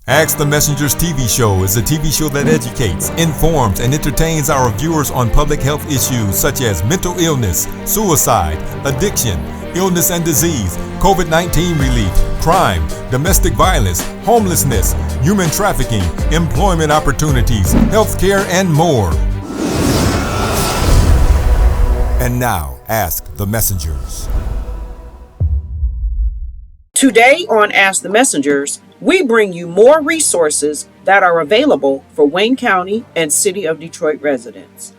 Ask the Messenger's TV show is a TV show that educates, informs, and entertains our viewers on public health issues such as mental illness, suicide, addiction, illness and disease, COVID-19 relief, crime, domestic violence, homelessness, human trafficking, employment opportunities, healthcare, and more. And now, Ask the Messengers. Today on Ask the Messengers, we bring you more resources that are available for Wayne County and City of Detroit residents.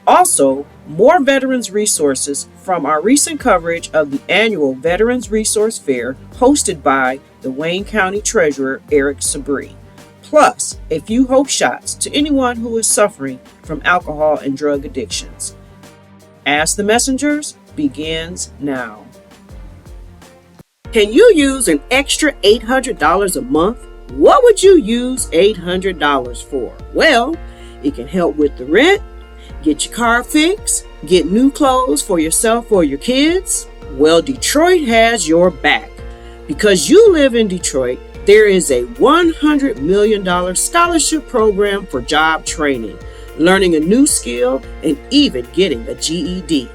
Also, more veterans resources from our recent coverage of the annual Veterans Resource Fair hosted by the Wayne County Treasurer, Eric Sabree. Plus, a few hope shots to anyone who is suffering from alcohol and drug addictions. Ask the Messengers begins now. Can you use an extra $800 a month? What would you use $800 for? Well, it can help with the rent, get your car fixed, get new clothes for yourself or your kids. Well, Detroit has your back. Because you live in Detroit, there is a $100 million scholarship program for job training, learning a new skill, and even getting a GED.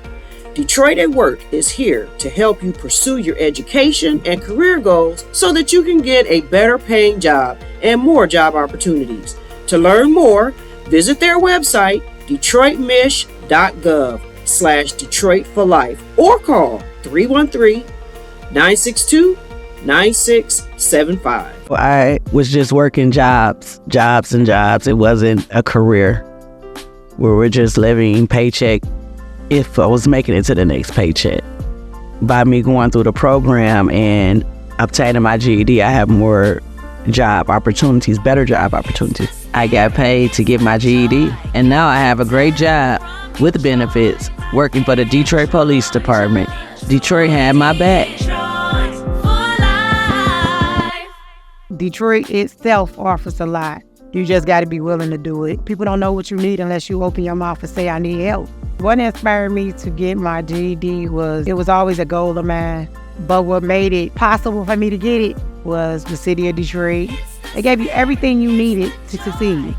Detroit at Work is here to help you pursue your education and career goals so that you can get a better paying job and more job opportunities. To learn more, visit their website, detroitmich.gov/Detroit for Life, or call 313-962-9675. I was just working jobs. It wasn't a career. We were just living paycheck if I was making it to the next paycheck. By me going through the program and obtaining my GED, I have more job opportunities, better job opportunities. I got paid to get my GED, and now I have a great job with benefits working for the Detroit Police Department. Detroit had my back. Detroit itself offers a lot. You just got to be willing to do it. People don't know what you need unless you open your mouth and say, I need help. What inspired me to get my GED it was always a goal of mine. But what made it possible for me to get it was the city of Detroit. They gave you everything you needed to succeed.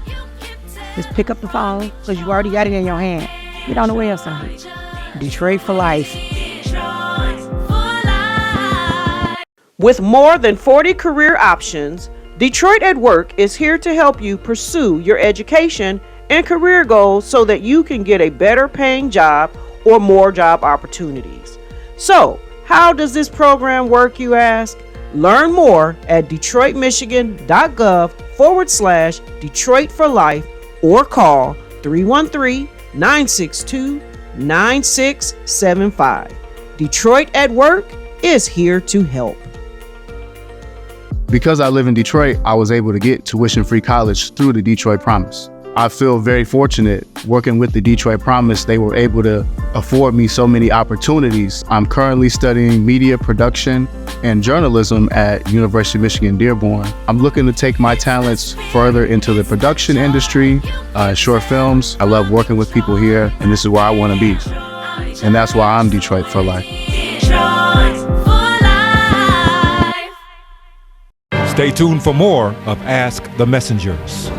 Just pick up the phone because you already got it in your hand. Get on the website. Detroit for Life. With more than 40 career options, Detroit at Work is here to help you pursue your education and career goals so that you can get a better paying job or more job opportunities. So, how does this program work, you ask? Learn more at detroitmichigan.gov/Detroit for Life or call 313-962-9675. Detroit at Work is here to help. Because I live in Detroit, I was able to get tuition-free college through the Detroit Promise. I feel very fortunate working with the Detroit Promise. They were able to afford me so many opportunities. I'm currently studying media production and journalism at University of Michigan Dearborn. I'm looking to take my talents further into the production industry, short films. I love working with people here, and this is where I want to be. And that's why I'm Detroit for Life. Stay tuned for more of Ask the Messengers.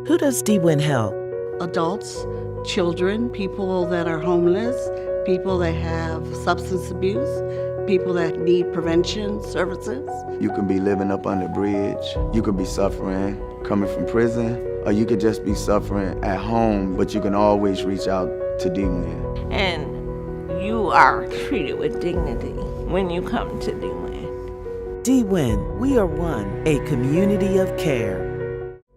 Who does DWIN help? Adults, children, people that are homeless, people that have substance abuse, people that need prevention services. You can be living up on the bridge, you could be suffering coming from prison, or you could just be suffering at home, but you can always reach out to DWIN. And you are treated with dignity when you come to DWIN. DWIN, we are one, a community of care.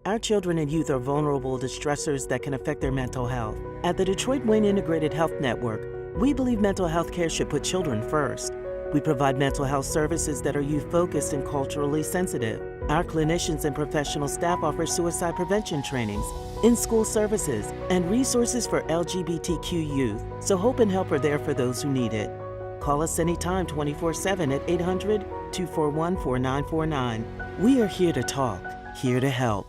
Our children and youth are vulnerable to stressors that can affect their mental health. At the Detroit Wayne Integrated Health Network, we believe mental health care should put children first. We provide mental health services that are youth-focused and culturally sensitive. Our clinicians and professional staff offer suicide prevention trainings, in-school services, and resources for LGBTQ youth, so hope and help are there for those who need it. Call us anytime 24/7 at 800-241-4949. We are here to talk, here to help.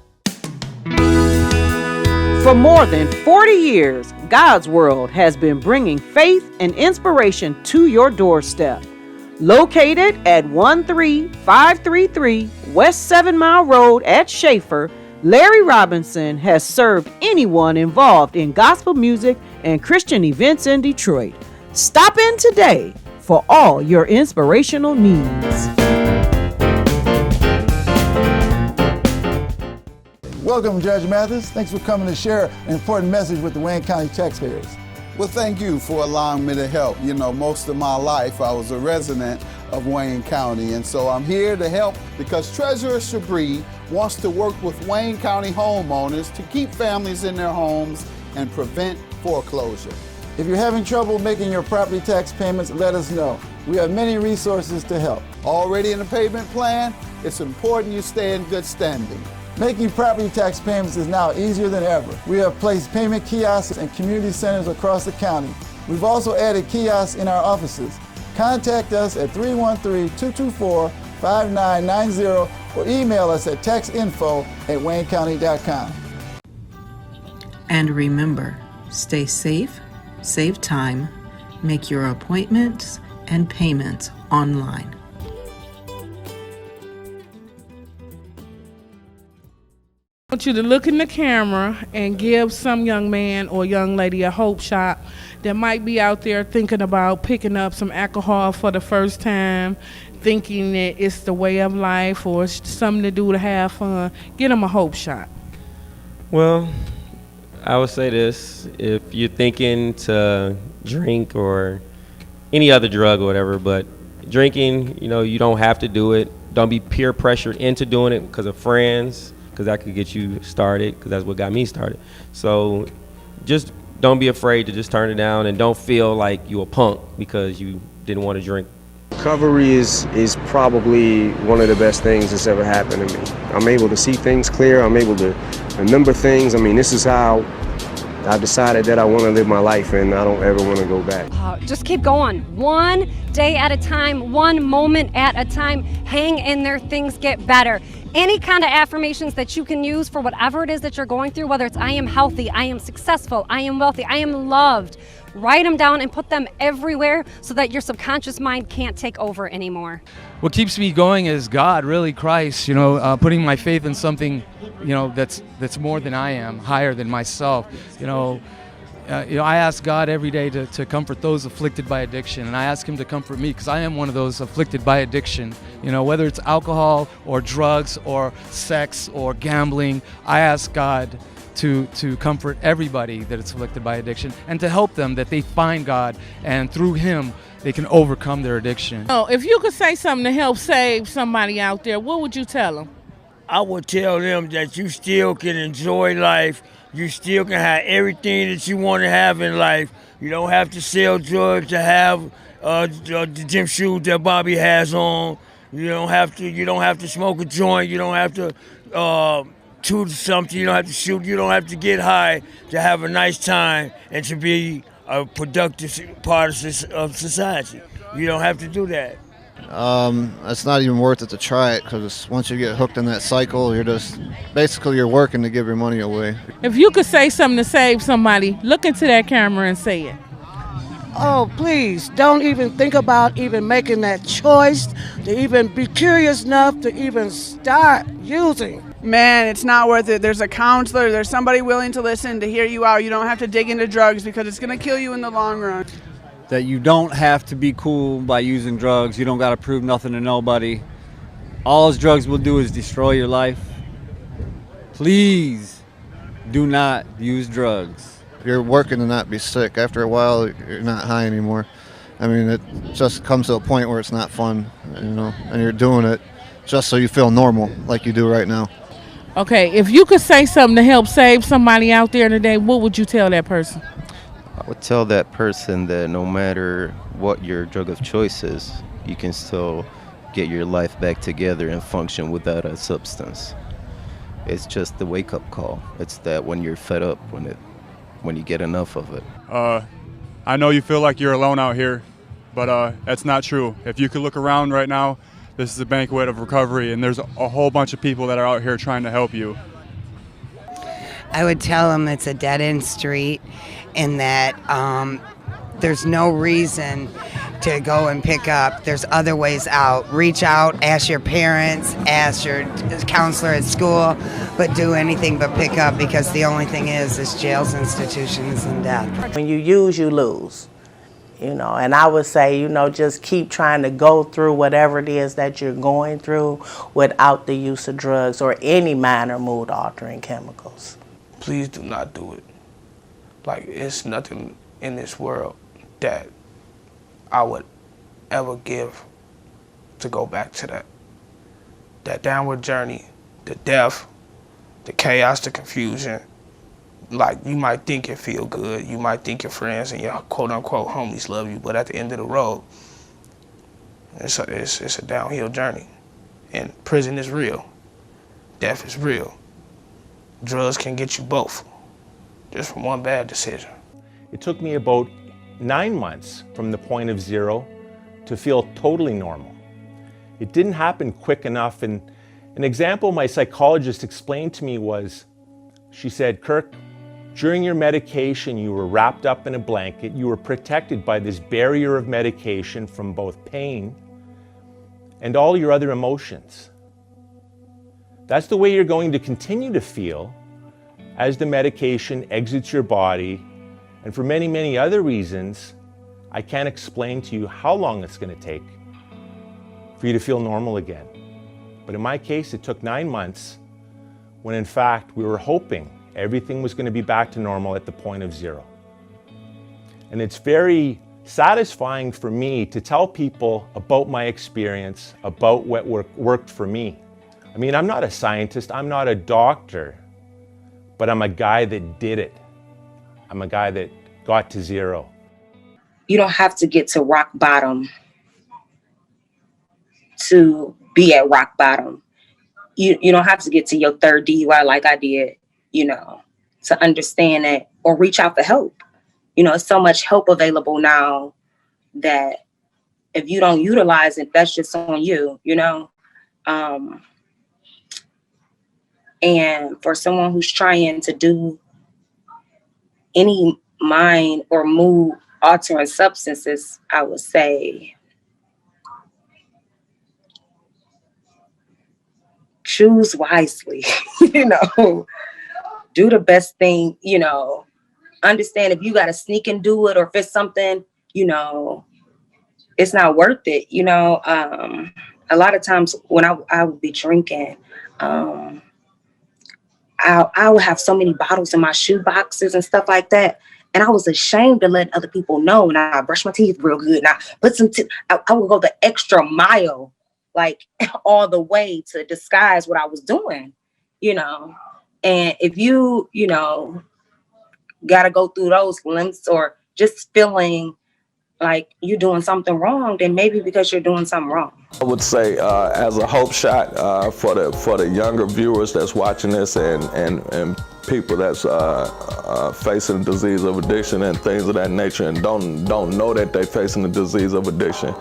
For more than 40 years, God's World has been bringing faith and inspiration to your doorstep. Located at 13533 West 7 Mile Road at Schaefer, Larry Robinson has served anyone involved in gospel music and Christian events in Detroit. Stop in today for all your inspirational needs. Welcome, Judge Mathis. Thanks for coming to share an important message with the Wayne County taxpayers. Well, thank you for allowing me to help. You know, most of my life I was a resident of Wayne County, and so I'm here to help because Treasurer Sabree wants to work with Wayne County homeowners to keep families in their homes and prevent foreclosure. If you're having trouble making your property tax payments, let us know. We have many resources to help. Already in the payment plan? It's important you stay in good standing. Making property tax payments is now easier than ever. We have placed payment kiosks in community centers across the county. We've also added kiosks in our offices. Contact us at 313-224-5990 or email us at taxinfo@waynecounty.com. And remember, stay safe, save time, make your appointments and payments online. I want you to look in the camera and give some young man or young lady a hope shot that might be out there thinking about picking up some alcohol for the first time, thinking that it's the way of life or it's something to do to have fun. Get them a hope shot. Well, I would say this. If you're thinking to drink or any other drug or whatever, but drinking, you know, you don't have to do it. Don't be peer pressured into doing it because of friends, because that could get you started, because that's what got me started. So just don't be afraid to just turn it down, and don't feel like you a punk because you didn't want to drink. Recovery is probably one of the best things that's ever happened to me. I'm able to see things clear. I'm able to remember things. I mean, this is how I've decided that I want to live my life, and I don't ever want to go back. Just keep going. One day at a time, one moment at a time. Hang in there, things get better. Any kind of affirmations that you can use for whatever it is that you're going through, whether it's I am healthy, I am successful, I am wealthy, I am loved. Write them down and put them everywhere so that your subconscious mind can't take over anymore. What keeps me going is God, really, Christ, putting my faith in something, that's more than I am, higher than myself. I ask God every day to comfort those afflicted by addiction, and I ask Him to comfort me because I am one of those afflicted by addiction. Whether it's alcohol or drugs or sex or gambling, I ask God to comfort everybody that is afflicted by addiction and to help them that they find God, and through Him they can overcome their addiction. Oh, if you could say something to help save somebody out there, what would you tell them? I would tell them that you still can enjoy life. You still can have everything that you want to have in life. You don't have to sell drugs to have the gym shoes that Bobby has on. You don't have to smoke a joint. You don't have to toot something. You don't have to shoot. You don't have to get high to have a nice time and to be a productive part of society. You don't have to do that. It's not even worth it to try it, because once you get hooked in that cycle, you're working to give your money away. If you could say something to save somebody, look into that camera and say it. Oh, please, don't even think about even making that choice, to even be curious enough to even start using. Man, it's not worth it. There's a counselor, there's somebody willing to listen, to hear you out. You don't have to dig into drugs because it's going to kill you in the long run. That you don't have to be cool by using drugs. You don't got to prove nothing to nobody. All drugs will do is destroy your life. Please do not use drugs. You're working to not be sick. After a while, you're not high anymore. I mean, it just comes to a point where it's not fun, and you're doing it just so you feel normal like you do right now. Okay, if you could say something to help save somebody out there today, what would you tell that person? I would tell that person that no matter what your drug of choice is, you can still get your life back together and function without a substance. It's just the wake-up call. It's that when you're fed up, when you get enough of it. I know you feel like you're alone out here, but that's not true. If you could look around right now, this is a banquet of recovery, and there's a whole bunch of people that are out here trying to help you. I would tell them it's a dead-end street, and that there's no reason to go and pick up. There's other ways out. Reach out, ask your parents, ask your counselor at school, but do anything but pick up, because the only thing is jails, institutions, and death. When you use, you lose. And I would say, just keep trying to go through whatever it is that you're going through without the use of drugs or any minor mood altering chemicals. Please do not do it. It's nothing in this world that I would ever give to go back to that downward journey, the death, the chaos, the confusion. You might think it feel good, you might think your friends and your quote-unquote homies love you, but at the end of the road, it's a downhill journey. And prison is real. Death is real. Drugs can get you both, just from one bad decision. It took me about 9 months from the point of zero to feel totally normal. It didn't happen quick enough, and an example my psychologist explained to me was, she said, "Kirk, during your medication, you were wrapped up in a blanket. You were protected by this barrier of medication from both pain and all your other emotions. That's the way you're going to continue to feel as the medication exits your body. And for many, many other reasons, I can't explain to you how long it's going to take for you to feel normal again. But in my case, it took 9 months, when in fact we were hoping everything was going to be back to normal at the point of zero. And it's very satisfying for me to tell people about my experience, about what worked for me. I mean, I'm not a scientist, I'm not a doctor, but I'm a guy that did it. I'm a guy that got to zero. You don't have to get to rock bottom to be at rock bottom. You don't have to get to your third DUI like I did, to understand that, or reach out for help. It's so much help available now that if you don't utilize it, that's just on you, and for someone who's trying to do any mind or mood altering substances, I would say choose wisely, do the best thing, understand if you got to sneak and do it, or if it's something, it's not worth it. A lot of times when I would be drinking, I would have so many bottles in my shoe boxes and stuff like that. And I was ashamed to let other people know. And I brush my teeth real good. And I put I would go the extra mile, all the way to disguise what I was doing, And if you, got to go through those limits, or just feeling like you're doing something wrong, then maybe because you're doing something wrong. I would say as a hope shot for the younger viewers that's watching this, and people that's facing the disease of addiction and things of that nature, and don't know that they're facing the disease of addiction,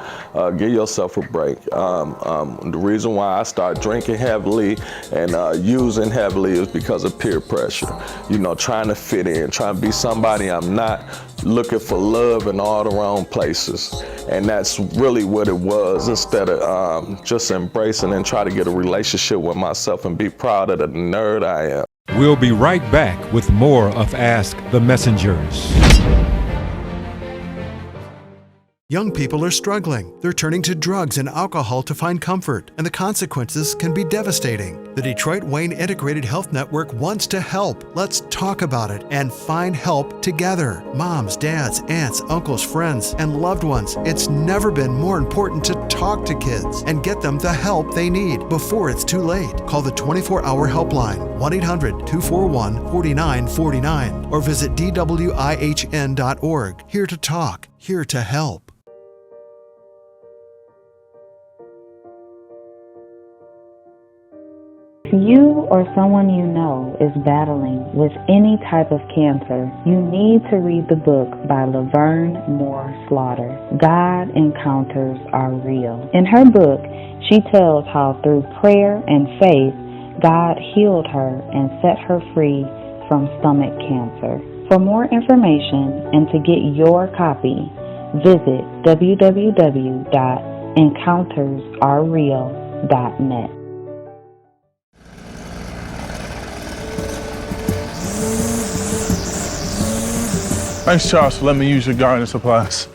give yourself a break. The reason why I started drinking heavily and using heavily is because of peer pressure. Trying to fit in, trying to be somebody I'm not, looking for love in all the wrong places. And that's really what it was, instead of just embracing and try to get a relationship with myself and be proud of the nerd I am. We'll be right back with more of Ask the Messengers. Young people are struggling. They're turning to drugs and alcohol to find comfort, and the consequences can be devastating. The Detroit Wayne Integrated Health Network wants to help. Let's talk about it and find help together. Moms, dads, aunts, uncles, friends, and loved ones. It's never been more important to talk to kids and get them the help they need before it's too late. Call the 24-hour helpline, 1-800-241-4949, or visit dwihn.org. Here to talk, here to help. If you or someone you know is battling with any type of cancer, you need to read the book by Laverne Moore Slaughter, God Encounters Are Real. In her book, she tells how through prayer and faith, God healed her and set her free from stomach cancer. For more information and to get your copy, Visit www.encountersarereal.net. Thanks, Charles, for letting me use your gardening supplies.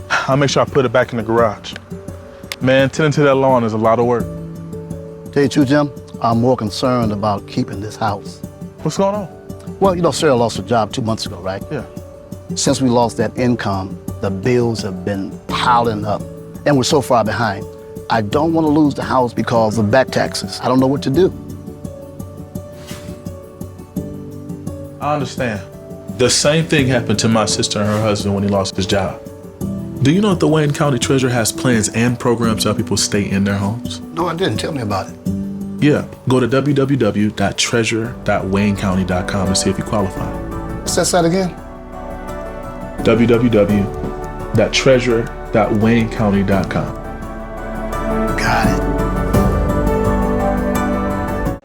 I'll make sure I put it back in the garage. Man, tending to that lawn is a lot of work. Tell you the truth, Jim, I'm more concerned about keeping this house. What's going on? Well, you know, Sarah lost her job 2 months ago, right? Yeah. Since we lost that income, the bills have been piling up, and we're so far behind. I don't want to lose the house because of back taxes. I don't know what to do. I understand. The same thing happened to my sister and her husband when he lost his job. Do you know that the Wayne County Treasurer has plans and programs to help people stay in their homes? No, I didn't. Tell me about it. Yeah, go to www.treasurer.waynecounty.com and see if you qualify. What's that site again? www.treasurer.waynecounty.com. Got it.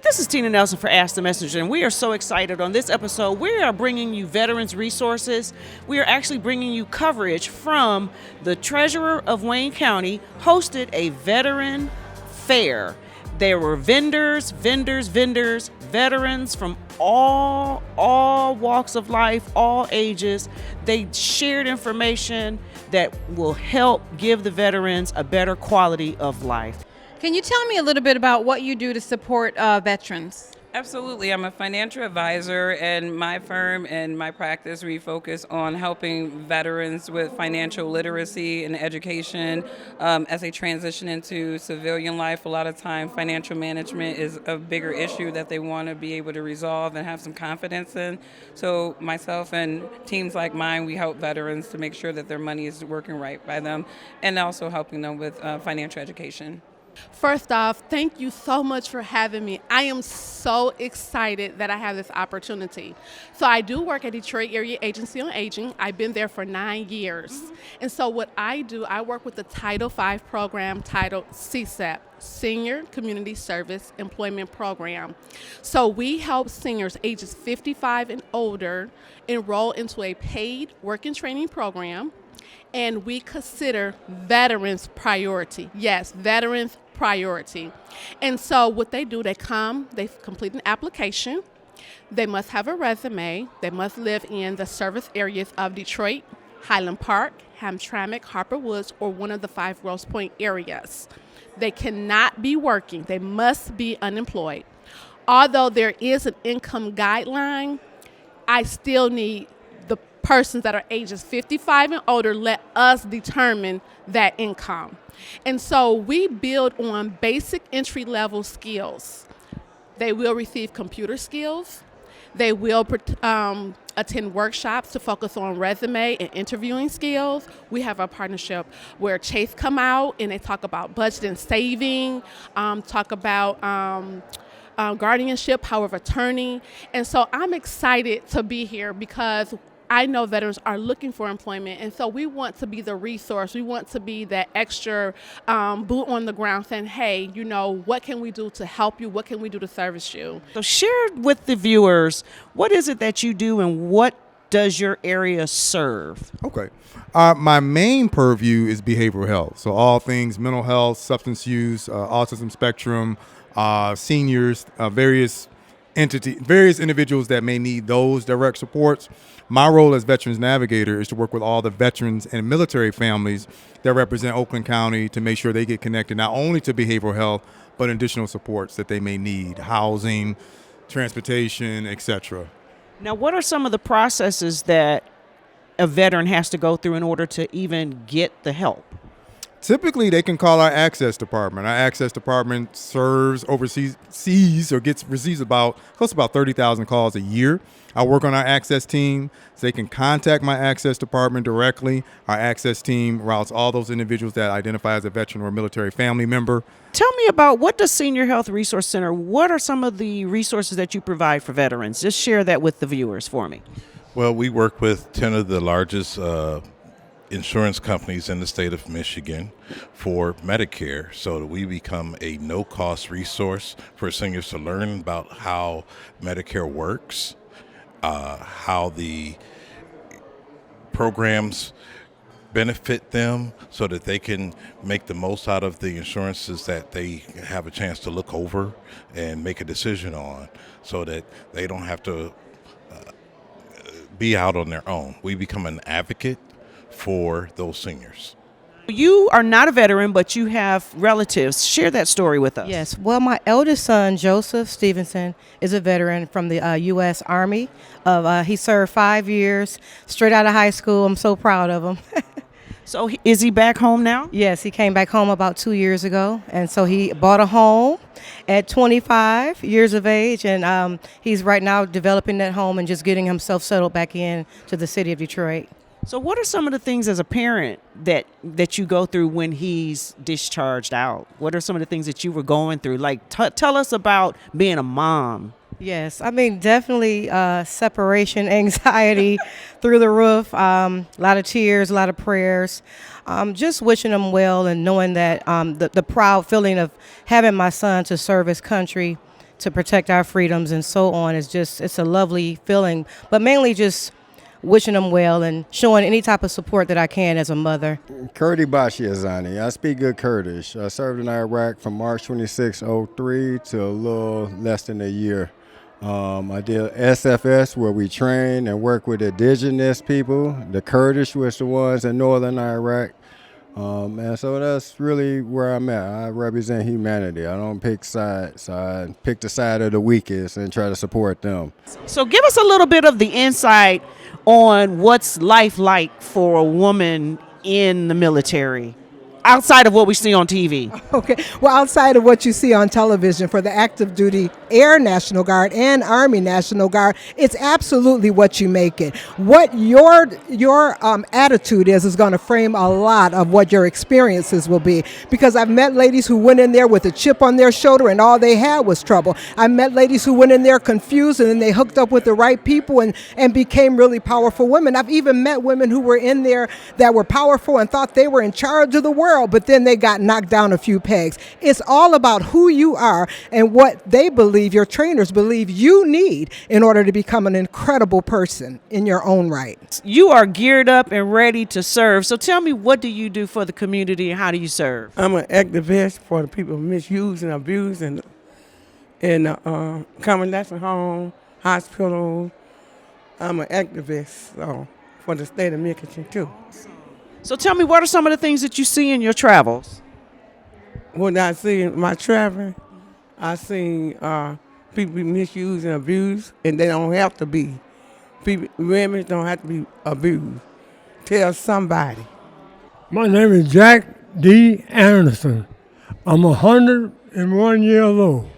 This is Tina Nelson for Ask the Messenger, and we are so excited. On this episode, we are bringing you veterans resources. We are actually bringing you coverage from the Treasurer of Wayne County hosted a veteran fair. There were vendors, veterans from all walks of life, all ages. They shared information that will help give the veterans a better quality of life. Can you tell me a little bit about what you do to support veterans? Absolutely. I'm a financial advisor, and my firm and my practice, we focus on helping veterans with financial literacy and education as they transition into civilian life. A lot of time, financial management is a bigger issue that they want to be able to resolve and have some confidence in. So myself and teams like mine, we help veterans to make sure that their money is working right by them, and also helping them with financial education. First off, thank you so much for having me. I am so excited that I have this opportunity. So I do work at Detroit Area Agency on Aging. I've been there for 9 years. And so what I do, I work with the Title V program titled CSEP, Senior Community Service Employment Program. So we help seniors ages 55 and older enroll into a paid work and training program. And we consider veterans priority. Yes, veterans priority. And so what they do, they complete an application. They must have a resume. They must live in the service areas of Detroit, Highland Park, Hamtramck, Harper Woods, or one of the 5 Grosse Pointe areas. They cannot be working. They must be unemployed. Although there is an income guideline, I still need the persons that are ages 55 and older, let us determine that income. And so we build on basic entry-level skills. They will receive computer skills. They will attend workshops to focus on resume and interviewing skills. We have a partnership where Chase come out and they talk about budget and saving, talk about guardianship, power of attorney. And so I'm excited to be here because I know veterans are looking for employment, and so we want to be the resource. We want to be that extra boot on the ground saying, hey, you know, what can we do to help you? What can we do to service you? So share with the viewers, what is it that you do and what does your area serve? Okay. My main purview is behavioral health. So all things mental health, substance use, autism spectrum, seniors, various individuals that may need those direct supports. My role as Veterans Navigator is to work with all the veterans and military families that represent Oakland County to make sure they get connected not only to behavioral health, but additional supports that they may need, housing, transportation, etc. Now, what are some of the processes that a veteran has to go through in order to even get the help? Typically, they can call our access department. Our access department receives about close to about 30,000 calls a year. I work on our access team, so they can contact my access department directly. Our access team routes all those individuals that identify as a veteran or military family member. Tell me about what does Senior Health Resource Center, what are some of the resources that you provide for veterans? Just share that with the viewers for me. Well, we work with 10 of the largest insurance companies in the state of Michigan for Medicare, so that we become a no-cost resource for seniors to learn about how Medicare works, how the programs benefit them so that they can make the most out of the insurances that they have a chance to look over and make a decision on, so that they don't have to be out on their own. We become an advocate for those seniors. You are not a veteran, but you have relatives. Share that story with us. Yes. Well, my eldest son, Joseph Stevenson, is a veteran from the U.S. Army. He served 5 years straight out of high school. I'm so proud of him. So is he back home now? Yes, he came back home about 2 years ago. And so he bought a home at 25 years of age. And he's right now developing that home and just getting himself settled back in to the city of Detroit. So what are some of the things as a parent that you go through when he's discharged out? What are some of the things that you were going through? Like, tell us about being a mom. Yes, I mean, definitely separation anxiety through the roof, a lot of tears, a lot of prayers, just wishing him well and knowing that the proud feeling of having my son to serve his country, to protect our freedoms and so on is just, it's a lovely feeling, but mainly just wishing them well and showing any type of support that I can as a mother. Kurdi Bashiazani. I speak good Kurdish. I served in Iraq from March 26, 03 to a little less than a year. I did SFS, where we train and work with indigenous people. The Kurdish was the ones in northern Iraq. And so that's really where I'm at. I represent humanity. I don't pick sides. I pick the side of the weakest and try to support them. So give us a little bit of the insight on what's life like for a woman in the military, outside of what we see on TV. Okay, well, outside of what you see on television for the active duty Air National Guard and Army National Guard, it's absolutely what you make it. What your attitude is going to frame a lot of what your experiences will be. Because I've met ladies who went in there with a chip on their shoulder and all they had was trouble. I met ladies who went in there confused and then they hooked up with the right people and became really powerful women. I've even met women who were in there that were powerful and thought they were in charge of the world, but then they got knocked down a few pegs. It's all about who you are and what they believe, your trainers believe you need in order to become an incredible person in your own right. You are geared up and ready to serve. So tell me, what do you do for the community and how do you serve? I'm an activist for the people misused and abused in convalescent home, hospital. I'm an activist for the state of Michigan too. So tell me, what are some of the things that you see in your travels? What I see in my traveling, I see people be misused and abused, and they don't have to be. Women don't have to be abused. Tell somebody. My name is Jack D. Anderson. I'm 101 years old.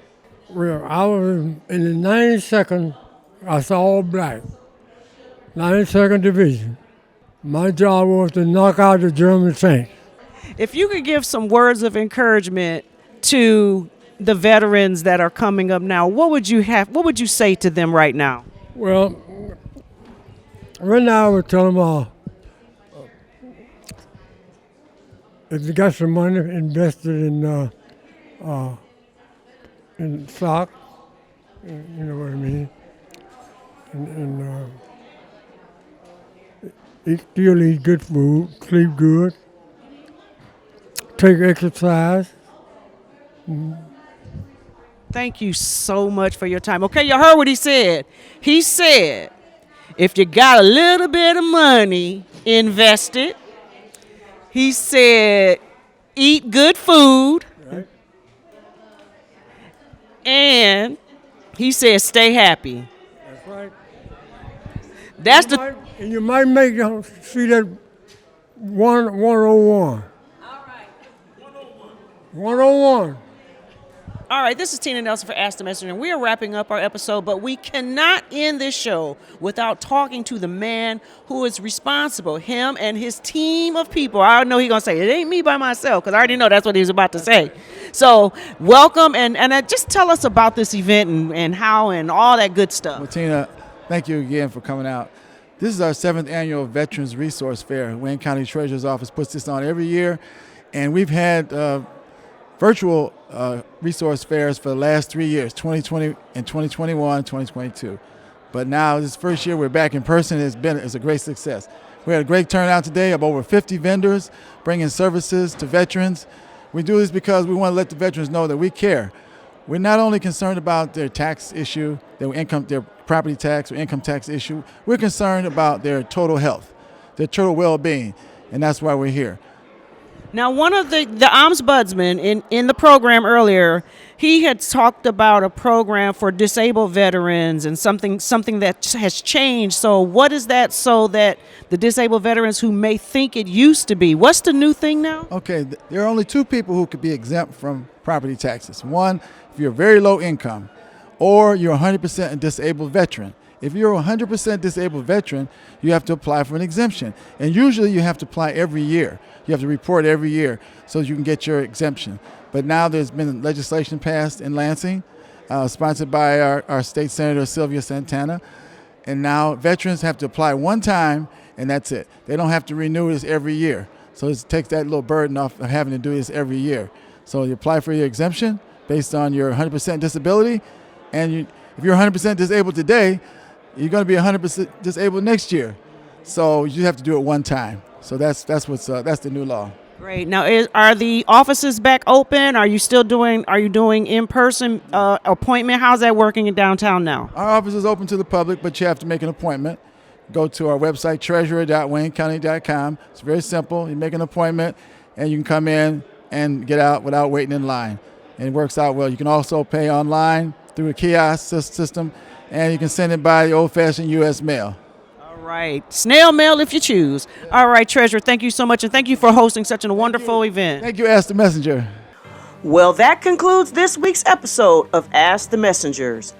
Well, I was in the 92nd, I saw all black, 92nd Division. My job was to knock out the German tanks. If you could give some words of encouragement to the veterans that are coming up now, what would you say to them right now? Well, right now I would tell them if you got some money invested in stock, you know what I mean, and still eat good food, sleep good, take exercise. Thank you so much for your time. Okay, you heard what he said. He said, if you got a little bit of money, invest it. He said, eat good food. Right. And he said, stay happy. That's right. That's and you might see that 101. All right. 101. All right, this is Tina Nelson for Ask the Messenger, and we are wrapping up our episode, but we cannot end this show without talking to the man who is responsible, him and his team of people. I know he's going to say, it ain't me by myself, because I already know that's what he was about to say. So welcome, and just tell us about this event and how and all that good stuff. Well, Tina, thank you again for coming out. This is our 7th annual Veterans Resource Fair. Wayne County Treasurer's Office puts this on every year, and we've had virtual resource fairs for the last 3 years, 2020 and 2021, 2022. But now this first year we're back in person. It's a great success. We had a great turnout today of over 50 vendors bringing services to veterans. We do this because we want to let the veterans know that we care. We're not only concerned about their tax issue, their property tax or income tax issue, we're concerned about their total health, their total well-being, and that's why we're here. Now, one of the ombudsman in the program earlier, he had talked about a program for disabled veterans and something that has changed. So what is that so that the disabled veterans who may think it used to be, what's the new thing now? Okay, there are only two people who could be exempt from property taxes. One, if you're very low income, or you're 100% a disabled veteran. If you're a 100% disabled veteran, you have to apply for an exemption. And usually you have to apply every year. You have to report every year so you can get your exemption. But now there's been legislation passed in Lansing, sponsored by our state senator, Sylvia Santana. And now veterans have to apply one time, and that's it. They don't have to renew this every year. So it takes that little burden off of having to do this every year. So you apply for your exemption based on your 100% disability. And if you're 100% disabled today, you're going to be 100% disabled next year. So you have to do it one time. So that's the new law. Great. Now, are the offices back open? Are you doing in-person appointment? How's that working in downtown now? Our office is open to the public, but you have to make an appointment. Go to our website, treasurer.waynecounty.com. It's very simple. You make an appointment, and you can come in and get out without waiting in line. And it works out well. You can also pay online through a kiosk system, and you can send it by the old-fashioned U.S. mail. All right. Snail mail if you choose. All right, Treasurer, thank you so much, and thank you for hosting such a wonderful event. Thank you, Ask the Messenger. Well, that concludes this week's episode of Ask the Messengers.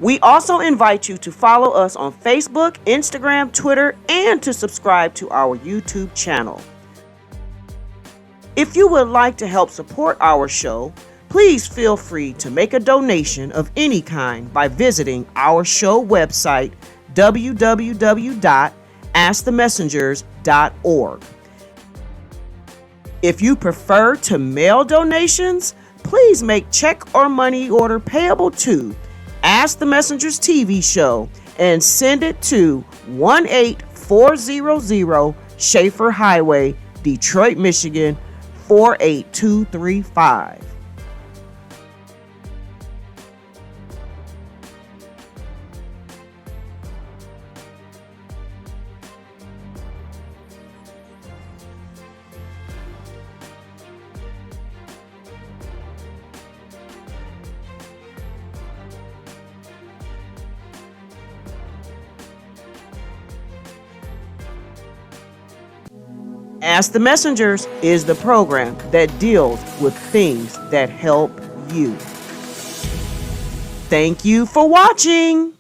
We also invite you to follow us on Facebook, Instagram, Twitter, and to subscribe to our YouTube channel. If you would like to help support our show, please feel free to make a donation of any kind by visiting our show website, www.askthemessengers.org. If you prefer to mail donations, please make check or money order payable to Ask the Messengers TV show and send it to 18400 Schaefer Highway, Detroit, Michigan 48235. Ask the Messengers is the program that deals with things that help you. Thank you for watching.